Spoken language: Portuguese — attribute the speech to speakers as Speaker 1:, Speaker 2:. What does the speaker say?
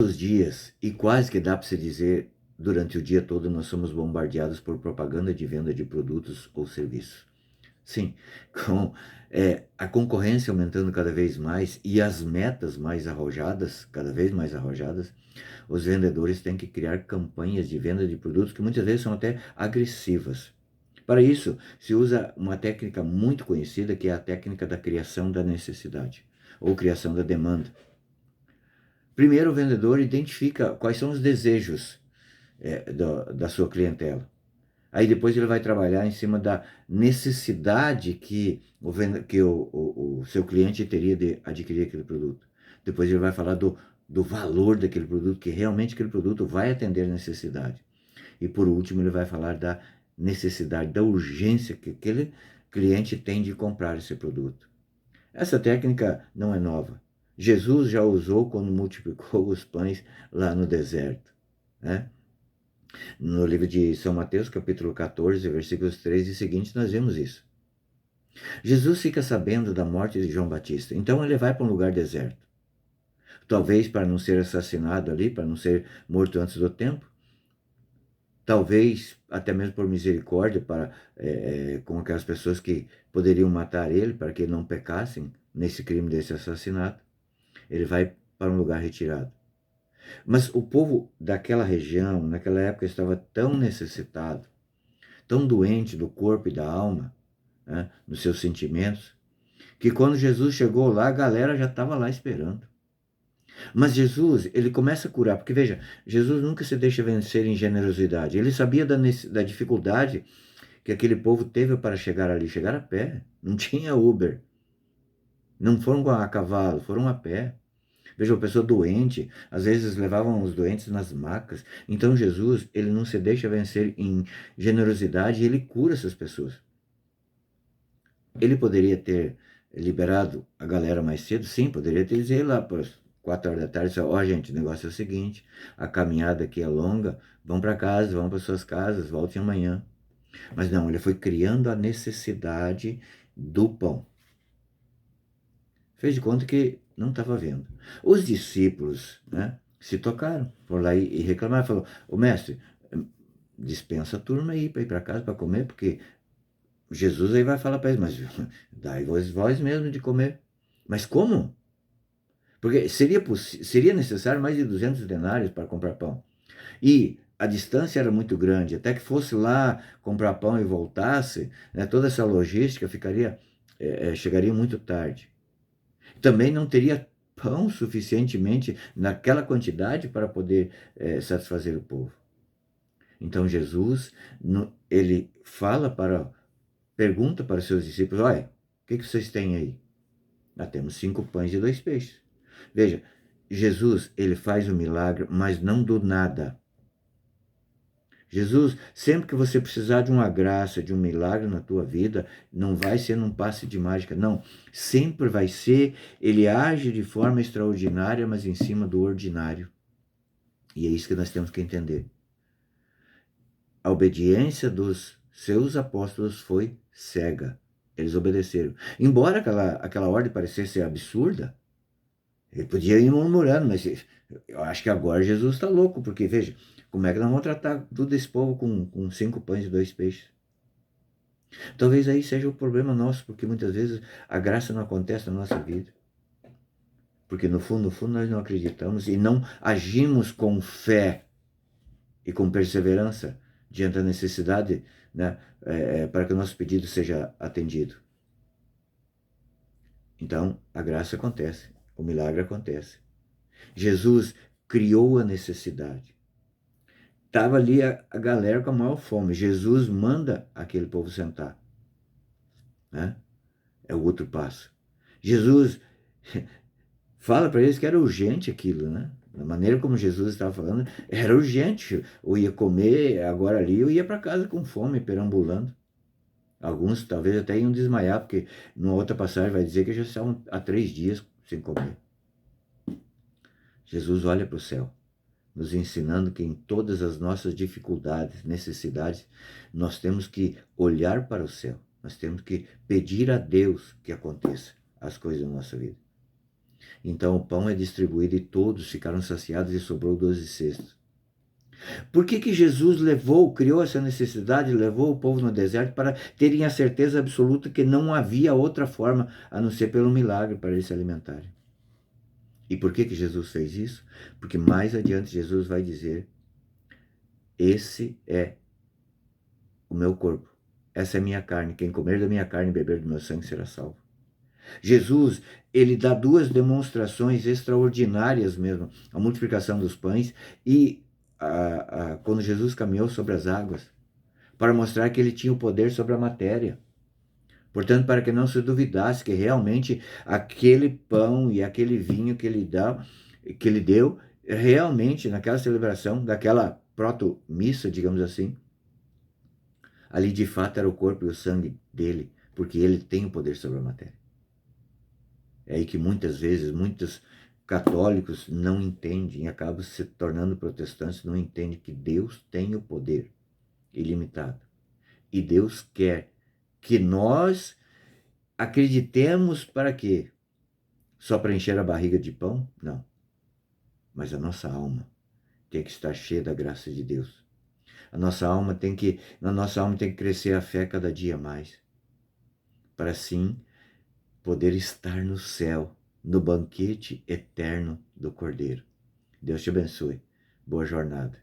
Speaker 1: Os dias, e quase que dá para se dizer, durante o dia todo nós somos bombardeados por propaganda de venda de produtos ou serviços. Sim, com a concorrência aumentando cada vez mais e as metas mais arrojadas, cada vez mais arrojadas, os vendedores têm que criar campanhas de venda de produtos que muitas vezes são até agressivas. Para isso, se usa uma técnica muito conhecida, que é a técnica da criação da necessidade, ou criação da demanda. Primeiro, o vendedor identifica quais são os desejos da sua clientela. Aí depois ele vai trabalhar em cima da necessidade que o seu cliente teria de adquirir aquele produto. Depois ele vai falar do valor daquele produto, que realmente aquele produto vai atender a necessidade. E por último ele vai falar da necessidade, da urgência que aquele cliente tem de comprar esse produto. Essa técnica não é nova. Jesus já usou quando multiplicou os pães lá no deserto, né? No livro de São Mateus, capítulo 14, versículos 3 e seguintes, nós vemos isso. Jesus fica sabendo da morte de João Batista, então ele vai para um lugar deserto. Talvez para não ser assassinado ali, para não ser morto antes do tempo. Talvez até mesmo por misericórdia com aquelas pessoas que poderiam matar ele, para que não pecassem nesse crime desse assassinato. Ele vai para um lugar retirado. Mas o povo daquela região, naquela época, estava tão necessitado, tão doente do corpo e da alma, né, nos seus sentimentos, que quando Jesus chegou lá, a galera já estava lá esperando. Mas Jesus, ele começa a curar, porque veja, Jesus nunca se deixa vencer em generosidade. Ele sabia da dificuldade que aquele povo teve para chegar ali, chegar a pé. Não tinha Uber. Não foram a cavalo, foram a pé. Veja, uma pessoa doente, às vezes levavam os doentes nas macas. Então Jesus, ele não se deixa vencer em generosidade e ele cura essas pessoas. Ele poderia ter liberado a galera mais cedo? Sim, poderia ter dizer lá para 4 horas da tarde, ó, gente, o negócio é o seguinte, a caminhada aqui é longa, vão para casa, vão para suas casas, voltem amanhã. Mas não, ele foi criando a necessidade do pão. Fez de conta que não estava vendo. Os discípulos, né, se tocaram, foram lá e reclamaram, falou, o mestre, dispensa a turma aí para ir para casa para comer, porque Jesus aí vai falar para eles, mas dai vós mesmo de comer. Mas como? Porque seria necessário mais de 200 denários para comprar pão. E a distância era muito grande, até que fosse lá comprar pão e voltasse, né, toda essa logística chegaria muito tarde. Também não teria pão suficientemente naquela quantidade para poder satisfazer o povo. Então Jesus, ele pergunta para os seus discípulos, olha, o que vocês têm aí? Temos 5 pães e 2 peixes. Veja, Jesus, ele faz o milagre, mas não do nada. Jesus, sempre que você precisar de uma graça, de um milagre na tua vida, não vai ser num passe de mágica, não. Sempre vai ser, ele age de forma extraordinária, mas em cima do ordinário. E é isso que nós temos que entender. A obediência dos seus apóstolos foi cega. Eles obedeceram. Embora aquela ordem parecesse absurda, ele podia ir murmurando, mas eu acho que agora Jesus está louco, porque veja, como é que nós vamos tratar todo esse povo com 5 pães e 2 peixes? Talvez aí seja o problema nosso, porque muitas vezes a graça não acontece na nossa vida. Porque no fundo, nós não acreditamos e não agimos com fé e com perseverança diante da necessidade, né, para que o nosso pedido seja atendido. Então, a graça acontece, o milagre acontece. Jesus criou a necessidade. Estava ali a galera com a maior fome. Jesus manda aquele povo sentar. Né? É o outro passo. Jesus fala para eles que era urgente aquilo, né? Da maneira como Jesus estava falando, era urgente. Eu ia comer agora ali, eu ia para casa com fome, perambulando. Alguns talvez até iam desmaiar, porque numa outra passagem vai dizer que já estavam há 3 dias sem comer. Jesus olha para o céu, nos ensinando que em todas as nossas dificuldades, necessidades, nós temos que olhar para o céu. Nós temos que pedir a Deus que aconteça as coisas na nossa vida. Então o pão é distribuído e todos ficaram saciados e sobrou 12 cestos. Por que Jesus criou essa necessidade, levou o povo no deserto para terem a certeza absoluta que não havia outra forma a não ser pelo milagre para eles se alimentarem? E por que Jesus fez isso? Porque mais adiante Jesus vai dizer: esse é o meu corpo, essa é a minha carne, quem comer da minha carne e beber do meu sangue será salvo. Jesus, ele dá duas demonstrações extraordinárias mesmo, a multiplicação dos pães e quando Jesus caminhou sobre as águas, para mostrar que ele tinha o poder sobre a matéria. Portanto, para que não se duvidasse que realmente aquele pão e aquele vinho que ele deu, realmente naquela celebração, daquela proto-missa, digamos assim, ali de fato era o corpo e o sangue dele, porque ele tem o poder sobre a matéria. É aí que muitas vezes, muitos católicos não entendem e acabam se tornando protestantes, não entendem que Deus tem o poder ilimitado. E Deus quer que nós acreditemos para quê? Só para encher a barriga de pão? Não. Mas a nossa alma tem que estar cheia da graça de Deus. Na nossa alma tem que crescer a fé cada dia mais, para assim poder estar no céu, no banquete eterno do Cordeiro. Deus te abençoe. Boa jornada.